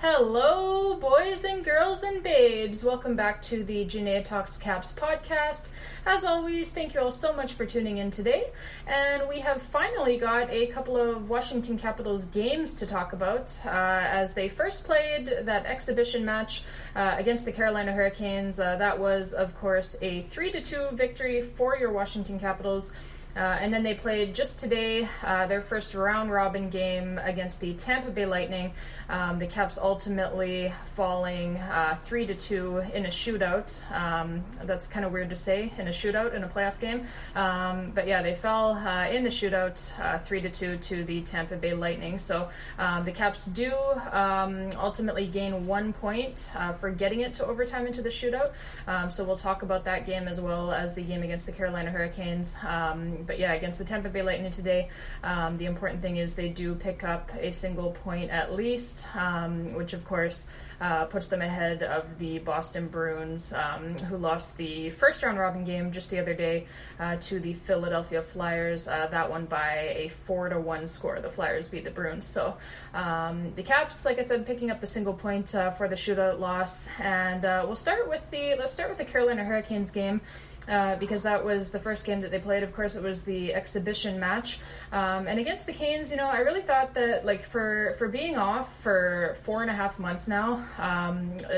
Hello, boys and girls and babes. Welcome back to the Janaea Talks Caps podcast. As always, thank you all so much for tuning in today. And we have finally got a couple of Washington Capitals games to talk about as they first played that exhibition match against the Carolina Hurricanes. That was, of course, a 3-2 victory for your Washington Capitals. And then they played just today their first round-robin game against the Tampa Bay Lightning. The Caps ultimately falling 3-2 in a shootout. That's kind of weird to say, in a shootout in a playoff game. But yeah, they fell in the shootout 3-2 to the Tampa Bay Lightning. So the Caps do ultimately gain 1 point for getting it to overtime into the shootout. So we'll talk about that game as well as the game against the Carolina Hurricanes. But yeah, against the Tampa Bay Lightning today, the important thing is they do pick up a single point at least, which of course puts them ahead of the Boston Bruins, who lost the first round robin game just the other day to the Philadelphia Flyers. That one by a 4-1 score. The Flyers beat the Bruins. So the Caps, like I said, picking up the single point for the shootout loss. And let's start with the Carolina Hurricanes game. Because that was the first game that they played. Of course, it was the exhibition match. And against the Canes, I really thought that, like, for being off for 4.5 months now,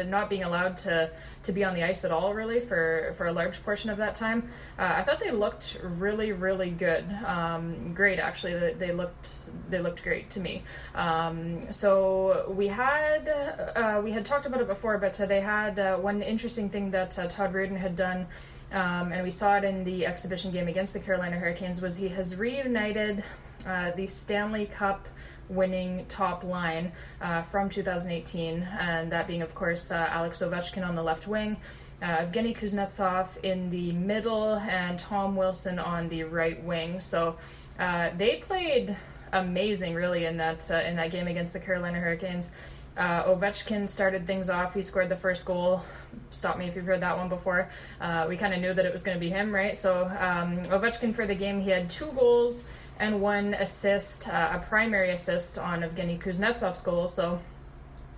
not being allowed to be on the ice at all, really, for a large portion of that time, I thought they looked really, really good. Great, actually. They looked great to me. So we had talked about it before, but they had one interesting thing that Todd Braden had done, and we saw it in the exhibition game against the Carolina Hurricanes, was he has reunited the Stanley Cup winning top line from 2018, and that being, of course, Alex Ovechkin on the left wing, Evgeny Kuznetsov in the middle, and Tom Wilson on the right wing. So they played amazing, really, in that game against the Carolina Hurricanes. Ovechkin started things off. He scored the first goal. Stop me if you've heard that one before. We kind of knew that it was going to be him, right? So Ovechkin for the game, he had 2 goals and 1 assist, a primary assist on Evgeny Kuznetsov's goal. So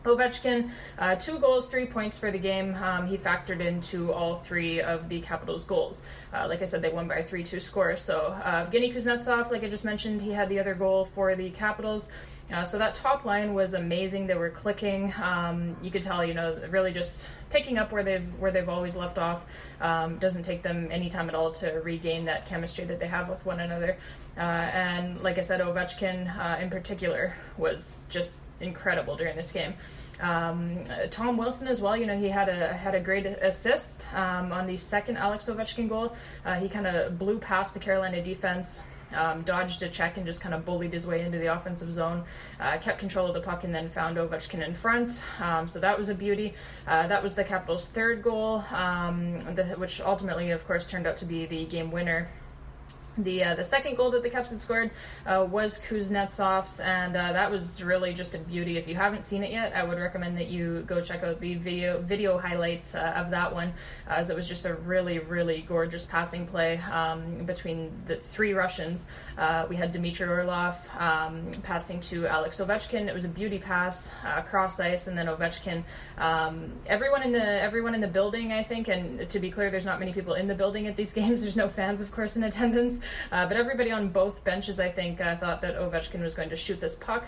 Ovechkin, 2 goals, 3 points for the game. He factored into all 3 of the Capitals' goals. Like I said, they won by a 3-2 score. So Evgeny Kuznetsov, like I just mentioned, he had the other goal for the Capitals. So that top line was amazing. They were clicking. You could tell, really just picking up where they've always left off. Doesn't take them any time at all to regain that chemistry that they have with one another. And like I said, Ovechkin in particular was just incredible during this game. Tom Wilson as well, he had a great assist on the second Alex Ovechkin goal. He kind of blew past the Carolina defense, dodged a check and just kind of bullied his way into the offensive zone, kept control of the puck, and then found Ovechkin in front. So that was a beauty. That was the Capitals' third goal, which ultimately, of course, turned out to be the game winner. The second goal that the Caps had scored was Kuznetsov's, and that was really just a beauty. If you haven't seen it yet, I would recommend that you go check out the video highlight of that one, as it was just a really, really gorgeous passing play between the 3 Russians. We had Dmitry Orlov passing to Alex Ovechkin. It was a beauty pass cross ice, and then Ovechkin. Everyone in the building, I think, and to be clear, there's not many people in the building at these games. There's no fans, of course, in attendance. But everybody on both benches, I think, thought that Ovechkin was going to shoot this puck,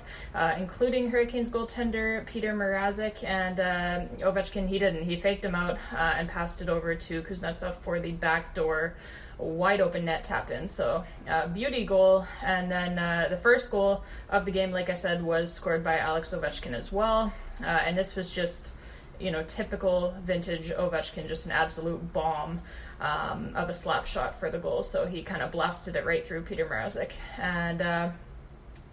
including Hurricanes goaltender Peter Mrazek, and Ovechkin, he didn't. He faked him out and passed it over to Kuznetsov for the backdoor wide open net tap in. So beauty goal. And then the first goal of the game, like I said, was scored by Alex Ovechkin as well. And this was just, typical vintage Ovechkin, just an absolute bomb of a slap shot for the goal. So he kind of blasted it right through Peter Mrazek. And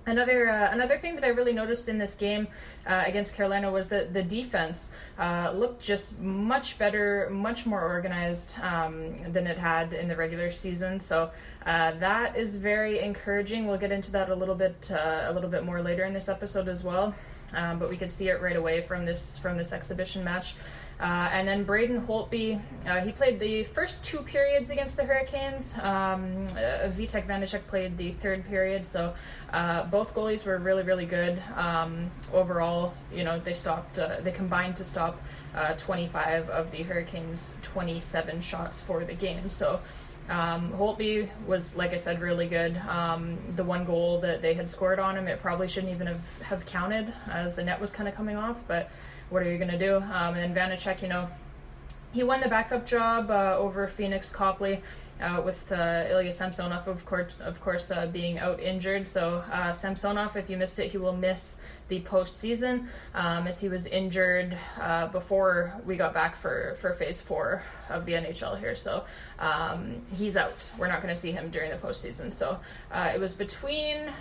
another thing that I really noticed in this game against Carolina was that the defense looked just much better, much more organized than it had in the regular season. So that is very encouraging. We'll get into that a little bit more later in this episode as well. but we could see it right away from this exhibition match. And then Braden Holtby, he played the first 2 periods against the Hurricanes. Vitek Vanacek played the 3rd period, so both goalies were really, really good. Overall, they combined to stop 25 of the Hurricanes' 27 shots for the game. So Holtby was, like I said, really good. The 1 goal that they had scored on him, it probably shouldn't even have counted, as the net was kind of coming off, but what are you going to do? And Vanacek, he won the backup job over Phoenix Copley with Ilya Samsonov, of course, being out injured. So Samsonov, if you missed it, he will miss the postseason, as he was injured before we got back for Phase 4 of the NHL here. So he's out. We're not going to see him during the postseason. So it was between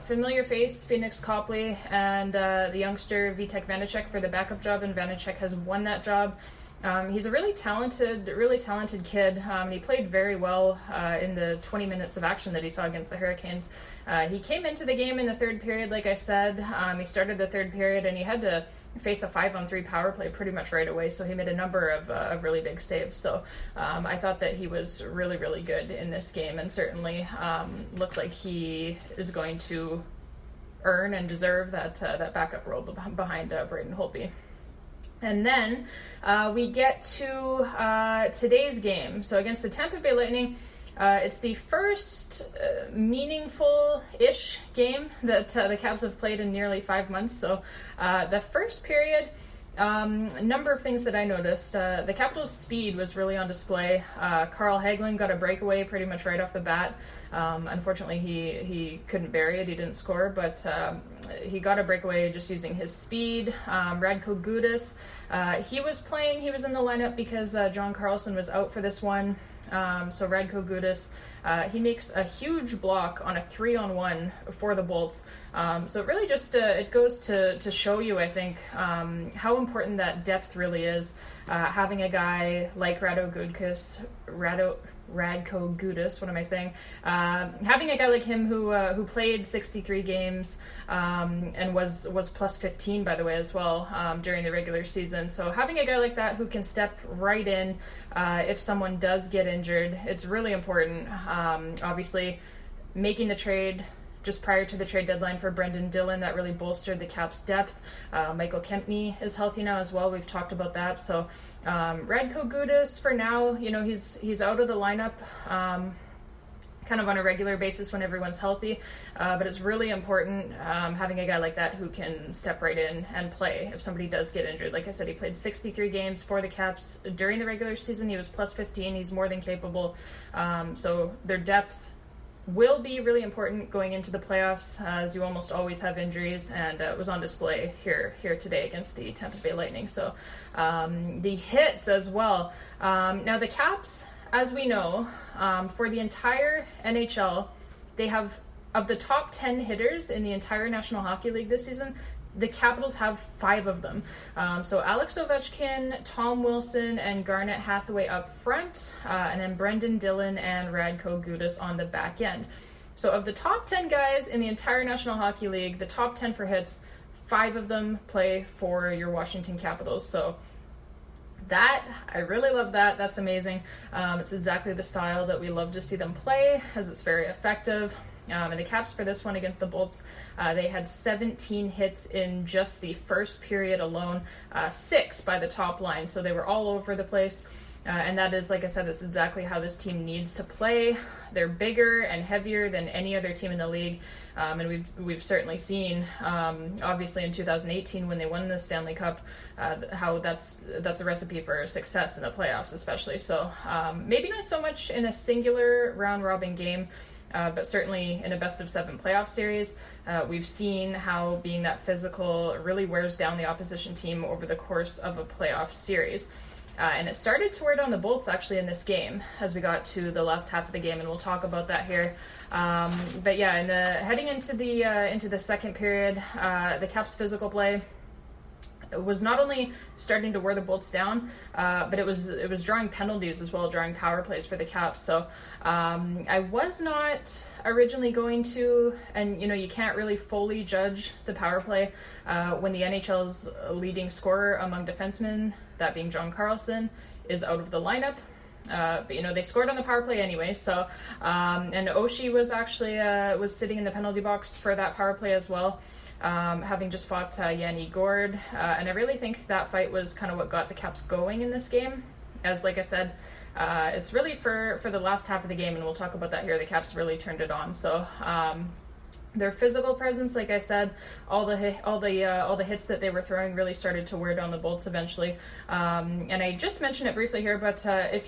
familiar face Phoenix Copley and the youngster Vitek Vanacek for the backup job, and Vanacek has won that job. He's a really talented kid. He played very well in the 20 minutes of action that he saw against the Hurricanes. He came into the game in the 3rd period, like I said. He started the 3rd period, and he had to face a 5-on-3 power play pretty much right away, so he made a number of really big saves. So I thought that he was really, really good in this game, and certainly looked like he is going to earn and deserve that backup role behind Braden Holtby. And then we get to today's game. So against the Tampa Bay Lightning, it's the first meaningful-ish game that the Caps have played in nearly 5 months. So the first period, a number of things that I noticed. The Capitals' speed was really on display. Carl Hagelin got a breakaway pretty much right off the bat. Unfortunately, he couldn't bury it. He didn't score, but he got a breakaway just using his speed. Radko Gudas, he was in the lineup because John Carlson was out for this one. So Radko Gudas, he makes a huge block on a 3-on-1 for the Bolts. So it really just it goes to show you, I think, how important that depth really is. Having a guy like Radko Gudas, what am I saying? Having a guy like him who played 63 games and was plus 15, by the way, as well, during the regular season. So having a guy like that who can step right in if someone does get injured, it's really important. Obviously, making the trade just prior to the trade deadline for Brendan Dillon, that really bolstered the Caps' depth. Michael Kempny is healthy now as well. We've talked about that. So Radko Gudas, for now, he's out of the lineup kind of on a regular basis when everyone's healthy. But it's really important having a guy like that who can step right in and play if somebody does get injured. Like I said, he played 63 games for the Caps during the regular season. He was plus 15. He's more than capable. So their depth will be really important going into the playoffs, as you almost always have injuries, and it was on display here today against the Tampa Bay Lightning. So the hits as well. Now the Caps, as we know, for the entire NHL, they have, of the top 10 hitters in the entire National Hockey League this season, the Capitals have 5 of them. So Alex Ovechkin, Tom Wilson, and Garnet Hathaway up front, and then Brendan Dillon and Radko Gudas on the back end. So of the top 10 guys in the entire National Hockey League, the top 10 for hits, 5 of them play for your Washington Capitals. So that, I really love that. That's amazing. It's exactly the style that we love to see them play, as it's very effective. And the Caps for this one against the Bolts, they had 17 hits in just the first period alone, 6 by the top line. So they were all over the place. And that is, like I said, that's exactly how this team needs to play. They're bigger and heavier than any other team in the league. And we've certainly seen, obviously in 2018 when they won the Stanley Cup, how that's a recipe for success in the playoffs, especially. So maybe not so much in a singular round-robin game, but certainly in a best-of-7 playoff series, we've seen how being that physical really wears down the opposition team over the course of a playoff series. And it started to wear down the Bolts, actually, in this game as we got to the last half of the game, and we'll talk about that here. But yeah, heading into the second period, the Caps' physical play was not only starting to wear the Bolts down, but it was drawing penalties as well, drawing power plays for the Caps. So I was not originally going to, and you can't really fully judge the power play when the NHL's leading scorer among defensemen, that being John Carlson, is out of the lineup. But they scored on the power play anyway. So and Oshie was actually was sitting in the penalty box for that power play as well. Having just fought Yanni Gourde, and I really think that fight was kind of what got the Caps going in this game. As like I said, it's really for the last half of the game, and we'll talk about that here. The Caps really turned it on. So their physical presence, like I said, all the hits that they were throwing really started to wear down the Bolts eventually. And I just mentioned it briefly here, but I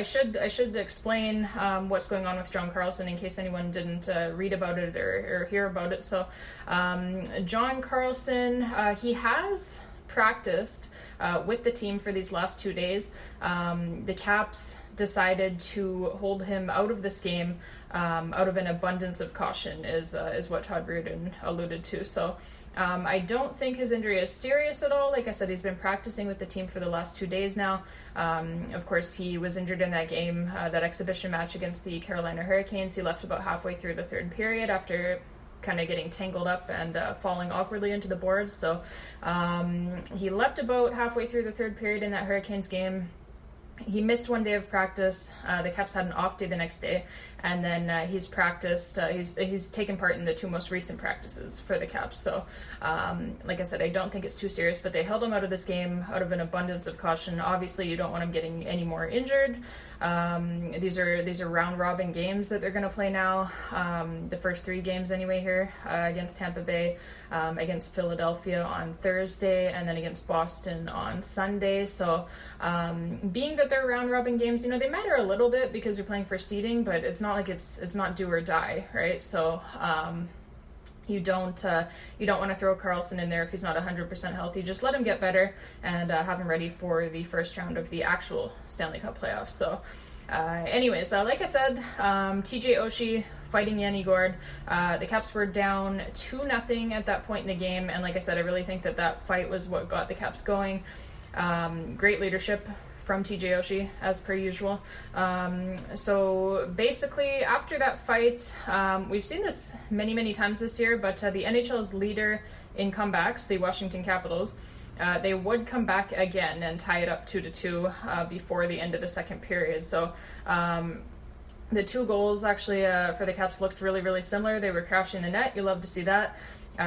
should explain what's going on with John Carlson in case anyone didn't read about it or hear about it. So John Carlson, he has practiced with the team for these last 2 days. The Caps decided to hold him out of this game out of an abundance of caution, is what Todd Braden alluded to. So I don't think his injury is serious at all. Like I said, he's been practicing with the team for the last 2 days now. Of course, he was injured in that game, that exhibition match against the Carolina Hurricanes. He left about halfway through the third period after kind of getting tangled up and falling awkwardly into the boards. So he left about halfway through the third period in that Hurricanes game. He missed 1 day of practice. The Caps had an off day the next day, and then he's practiced. He's taken part in the 2 most recent practices for the Caps. So, like I said, I don't think it's too serious, but they held him out of this game out of an abundance of caution. Obviously, you don't want him getting any more injured. These are round robin games that they're going to play now. The first 3 games anyway here, against Tampa Bay, against Philadelphia on Thursday, and then against Boston on Sunday. So being that they're round robin games, they matter a little bit because you're playing for seeding, but it's not like it's not do or die, right? So you don't want to throw Carlson in there if he's not 100% healthy. Just let him get better and have him ready for the first round of the actual Stanley Cup playoffs. So anyways, like I said, TJ Oshie fighting Yanni Gourde. The Caps were down 2-0 at that point in the game, and like I said, I really think that fight was what got the Caps going. Great leadership from TJ Oshie, as per usual. So basically, after that fight, we've seen this many times this year, but the NHL's leader in comebacks, the Washington Capitals, they would come back again and tie it up 2-2 before the end of the second period. So the 2 goals actually for the Caps looked really similar. They were crashing the net. You love to see that.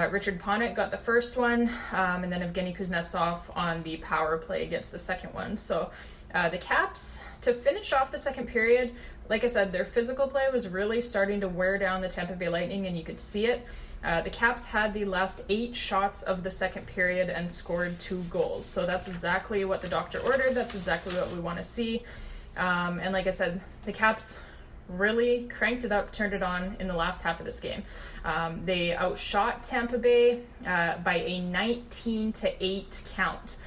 Richard Panik got the first one, and then Evgeny Kuznetsov on the power play gets the second one. So the Caps, to finish off the second period, like I said, their physical play was really starting to wear down the Tampa Bay Lightning, and you could see it. The Caps had the last 8 shots of the second period and scored 2 goals. So that's exactly what the doctor ordered. That's exactly what we want to see. And like I said, the Caps really cranked it up, turned it on in the last half of this game. They outshot Tampa Bay by a 19-8 count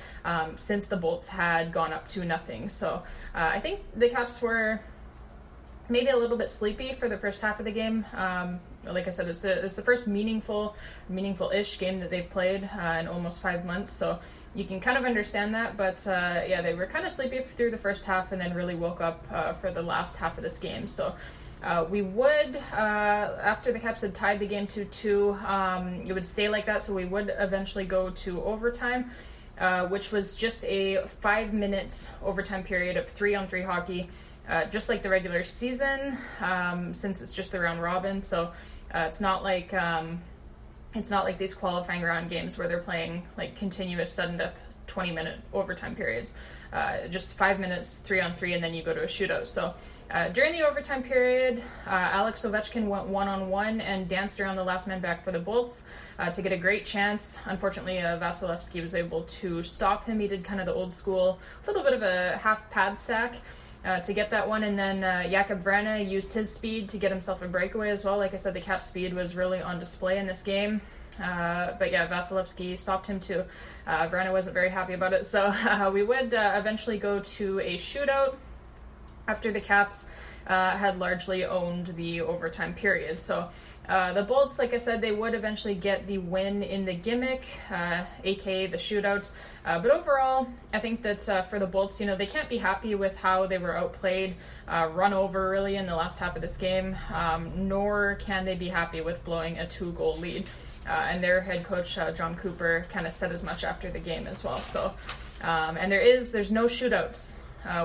since the Bolts had gone up 2-0. So I think the Caps were maybe a little bit sleepy for the first half of the game. Like I said, it's the first meaningful-ish game that they've played in almost 5 months. So you can kind of understand that. But yeah, they were kind of sleepy through the first half and then really woke up for the last half of this game. So we would, after the Caps had tied the game 2-2, it would stay like that. So we would eventually go to overtime, which was just a 5 minutes overtime period of 3-on-3 hockey. Just like the regular season, since it's just the round robin, so it's not like these qualifying round games where they're playing like continuous sudden death 20-minute overtime periods. Just 5 minutes, 3-on-3, and then you go to a shootout. So during the overtime period, Alex Ovechkin went 1-on-1 and danced around the last man back for the Bolts to get a great chance. Unfortunately, Vasilevsky was able to stop him. He did kind of the old school, little bit of a half pad stack to get that one, and then Jakub Vrana used his speed to get himself a breakaway as well. Like I said, the Caps' speed was really on display in this game. But yeah, Vasilevsky stopped him too. Vrana wasn't very happy about it, so we would eventually go to a shootout after the Caps had largely owned the overtime period. So the Bolts, like I said, they would eventually get the win in the gimmick, aka the shootout. But overall, I think that for the Bolts, they can't be happy with how they were outplayed, run over really in the last half of this game, nor can they be happy with blowing a 2-goal lead. And their head coach, John Cooper, kind of said as much after the game as well. So, and there's no shootouts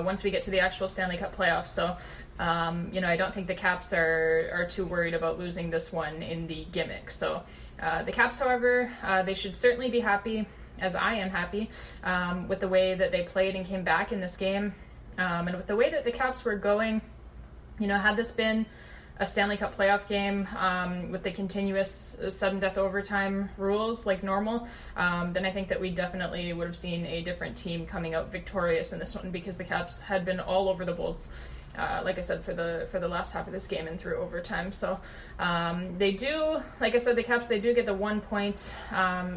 once we get to the actual Stanley Cup playoffs. So, I don't think the Caps are too worried about losing this one in the gimmick. So, the Caps, however, they should certainly be happy, as I am happy, with the way that they played and came back in this game, and with the way that the Caps were going. Had this been a Stanley Cup playoff game with the continuous sudden death overtime rules like normal, then I think that we definitely would have seen a different team coming out victorious in this one, because the Caps had been all over the Bolts, like I said, for the last half of this game and through overtime. So they do, like I said, the Caps, they do get the 1 point,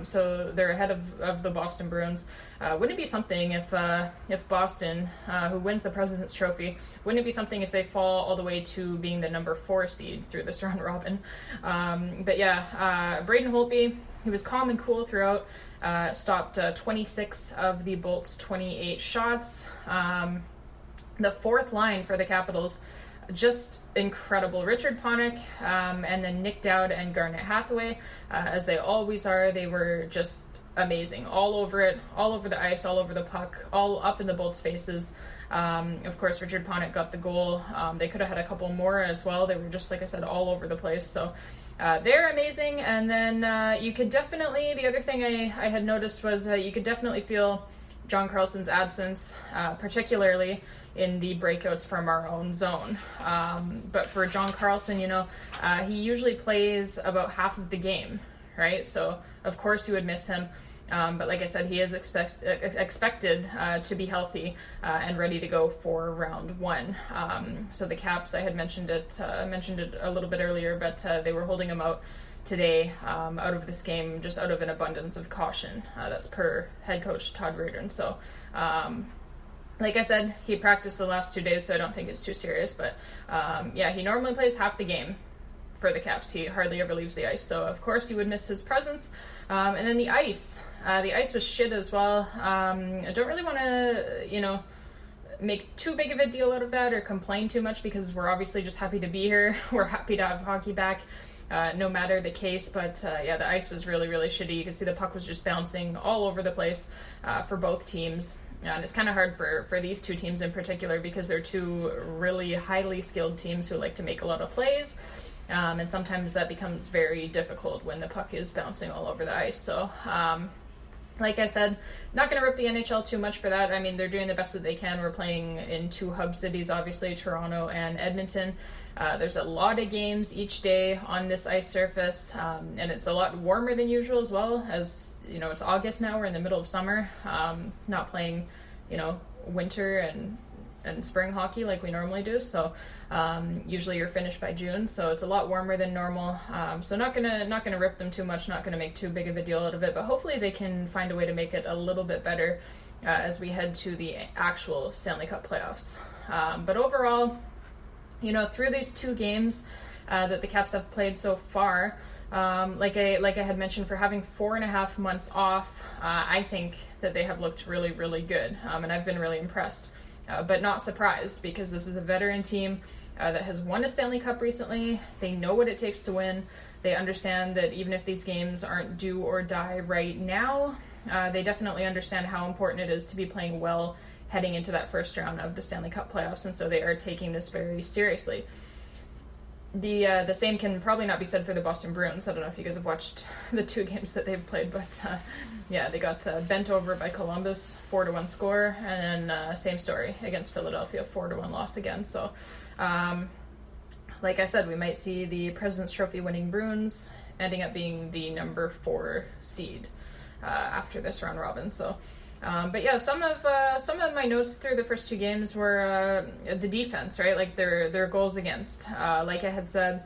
so they're ahead of the Boston Bruins. Wouldn't it be something if Boston, who wins the President's Trophy, wouldn't it be something if they fall all the way to being the number 4 seed through this round robin? But yeah, Braden Holtby, he was calm and cool throughout, stopped 26 of the Bolts' 28 shots. The fourth line for the Capitals, just incredible. Richard Panik, and then Nick Dowd and Garnet Hathaway, as they always are. They were just amazing, all over it, all over the ice, all over the puck, all up in the Bolts' faces. Of course, Richard Panik got the goal. They could have had a couple more as well. They were just, like I said, all over the place. So they're amazing. And then you could definitely, the other thing I had noticed was you could definitely feel John Carlson's absence, particularly in the breakouts from our own zone. But for John Carlson, he usually plays about half of the game, right? So, of course, you would miss him. But like I said, he is expected to be healthy and ready to go for round one. So the Caps, I had mentioned it a little bit earlier, but they were holding him out today out of this game just out of an abundance of caution. That's per head coach Todd Reardon. So like I said, he practiced the last 2 days, so I don't think it's too serious. But he normally plays half the game for the Caps. He hardly ever leaves the ice, so of course you would miss his presence. And then the ice was shit as well. I don't really want to, make too big of a deal out of that or complain too much, because we're obviously just happy to be here. We're happy to have hockey back, no matter the case. But the ice was really, really shitty. You could see the puck was just bouncing all over the place for both teams. And it's kind of hard for these two teams in particular, because they're two really highly skilled teams who like to make a lot of plays. And sometimes that becomes very difficult when the puck is bouncing all over the ice. So, like I said, not going to rip the NHL too much for that. I mean, they're doing the best that they can. We're playing in two hub cities, obviously, Toronto and Edmonton. There's a lot of games each day on this ice surface, and it's a lot warmer than usual as well, as, it's August now. We're in the middle of summer, not playing, winter and spring hockey like we normally do. So usually you're finished by June, so it's a lot warmer than normal. So not gonna rip them too much, not gonna make too big of a deal out of it, but hopefully they can find a way to make it a little bit better as we head to the actual Stanley Cup playoffs. But overall, through these two games that the Caps have played so far, like I had mentioned, for having 4.5 months off, I think that they have looked really, really good, and I've been really impressed. But not surprised, because this is a veteran team that has won a Stanley Cup recently. They know what it takes to win. They understand that even if these games aren't do or die right now, they definitely understand how important it is to be playing well heading into that first round of the Stanley Cup playoffs, and so they are taking this very seriously. The same can probably not be said for the Boston Bruins. I don't know if you guys have watched the two games that they've played, but they got bent over by Columbus, 4-1 score, and then same story against Philadelphia, 4-1 loss again. So, like I said, we might see the President's Trophy winning Bruins ending up being the number 4 seed. after this round robin. So. But yeah, some of my notes through the first two games were the defense, right? Like their goals against. Like I had said,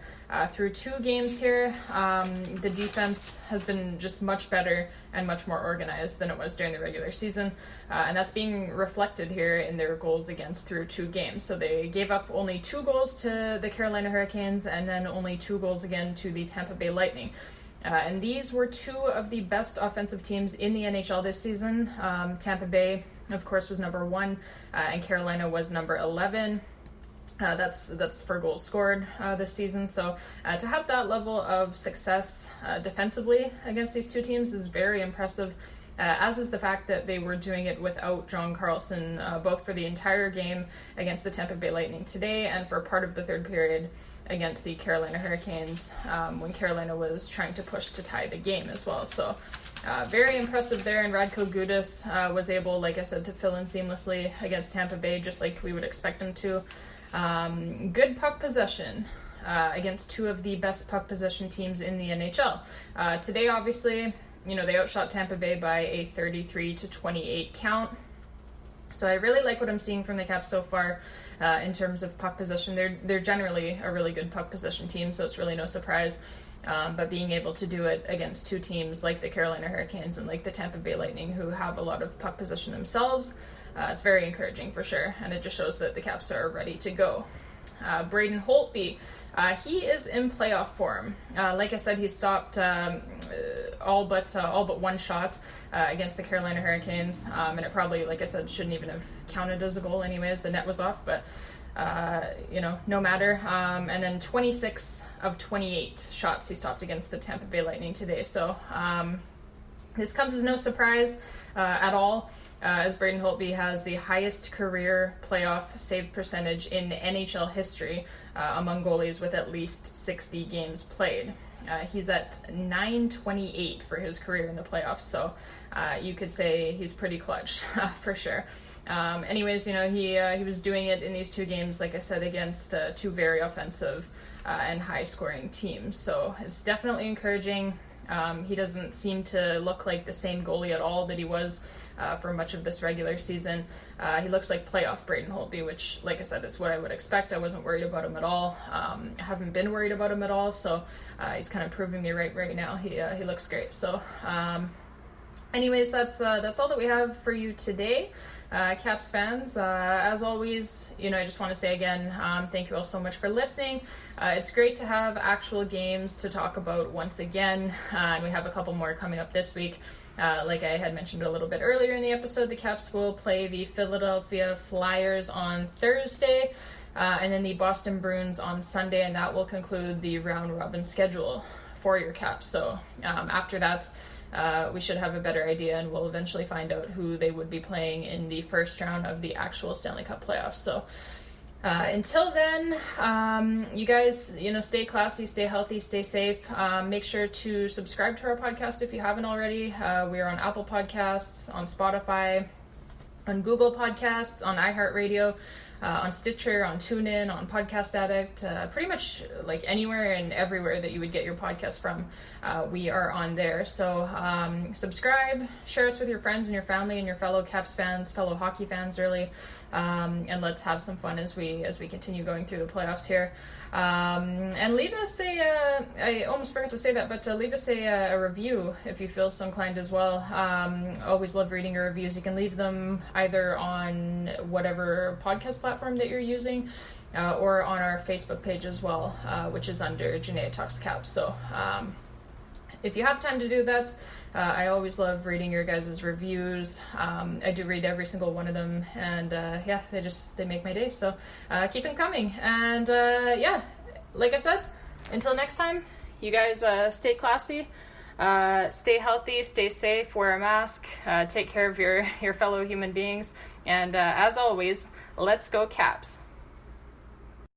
through two games here, the defense has been just much better and much more organized than it was during the regular season, and that's being reflected here in their goals against through two games. So they gave up only 2 goals to the Carolina Hurricanes, and then only 2 goals again to the Tampa Bay Lightning. And these were 2 of the best offensive teams in the NHL this season. Tampa Bay, of course, was number 1, and Carolina was number 11. That's for goals scored this season. So to have that level of success defensively against these 2 teams is very impressive, as is the fact that they were doing it without John Carlson, both for the entire game against the Tampa Bay Lightning today and for part of the third period against the Carolina Hurricanes, when Carolina was trying to push to tie the game as well. So very impressive there, and Radko Gudas was able, like I said, to fill in seamlessly against Tampa Bay, just like we would expect him to. Good puck possession against 2 of the best puck possession teams in the NHL. Today, obviously, they outshot Tampa Bay by a 33-28 count. So I really like what I'm seeing from the Caps so far in terms of puck possession. They're generally a really good puck possession team, so it's really no surprise. But being able to do it against 2 teams like the Carolina Hurricanes and like the Tampa Bay Lightning, who have a lot of puck possession themselves, it's very encouraging for sure, and it just shows that the Caps are ready to go. Braden Holtby, he is in playoff form. Like I said, he stopped all but 1 shot against the Carolina Hurricanes, and it probably, like I said, shouldn't even have counted as a goal anyways. The net was off, but no matter. And then 26 of 28 shots he stopped against the Tampa Bay Lightning today. So this comes as no surprise at all, as Braden Holtby has the highest career playoff save percentage in NHL history among goalies with at least 60 games played. He's at .928 for his career in the playoffs, so you could say he's pretty clutch for sure. Anyways, he was doing it in these 2 games, like I said, against 2 very offensive and high-scoring teams. So it's definitely encouraging. He doesn't seem to look like the same goalie at all that he was for much of this regular season. He looks like playoff Braden Holtby, which, like I said, is what I would expect. I wasn't worried about him at all. I haven't been worried about him at all, so he's kind of proving me right now. He looks great. So anyways, that's all that we have for you today. Caps fans, as always, I just want to say again, thank you all so much for listening. It's great to have actual games to talk about once again, and we have a couple more coming up this week. Like I had mentioned a little bit earlier in the episode, the Caps will play the Philadelphia Flyers on Thursday, and then the Boston Bruins on Sunday, and that will conclude the round robin schedule for your Caps. So after that, we should have a better idea, and we'll eventually find out who they would be playing in the first round of the actual Stanley Cup playoffs. So until then, you guys, stay classy, stay healthy, stay safe. Make sure to subscribe to our podcast if you haven't already. We are on Apple Podcasts, on Spotify, on Google Podcasts, on iHeartRadio, on Stitcher, on TuneIn, on Podcast Addict, pretty much like anywhere and everywhere that you would get your podcast from, we are on there. So subscribe, share us with your friends and your family and your fellow Caps fans, fellow hockey fans, really, and let's have some fun as we continue going through the playoffs here. And leave us I almost forgot to say that, but leave us a review if you feel so inclined as well. Always love reading your reviews. You can leave them either on whatever podcast platform that you're using, or on our Facebook page as well, which is under Janae Talks Caps. So if you have time to do that, I always love reading your guys' reviews. I do read every single one of them, and they make my day. So keep them coming. And like I said, until next time, you guys stay classy, stay healthy, stay safe, wear a mask, take care of your fellow human beings, and as always, let's go Caps.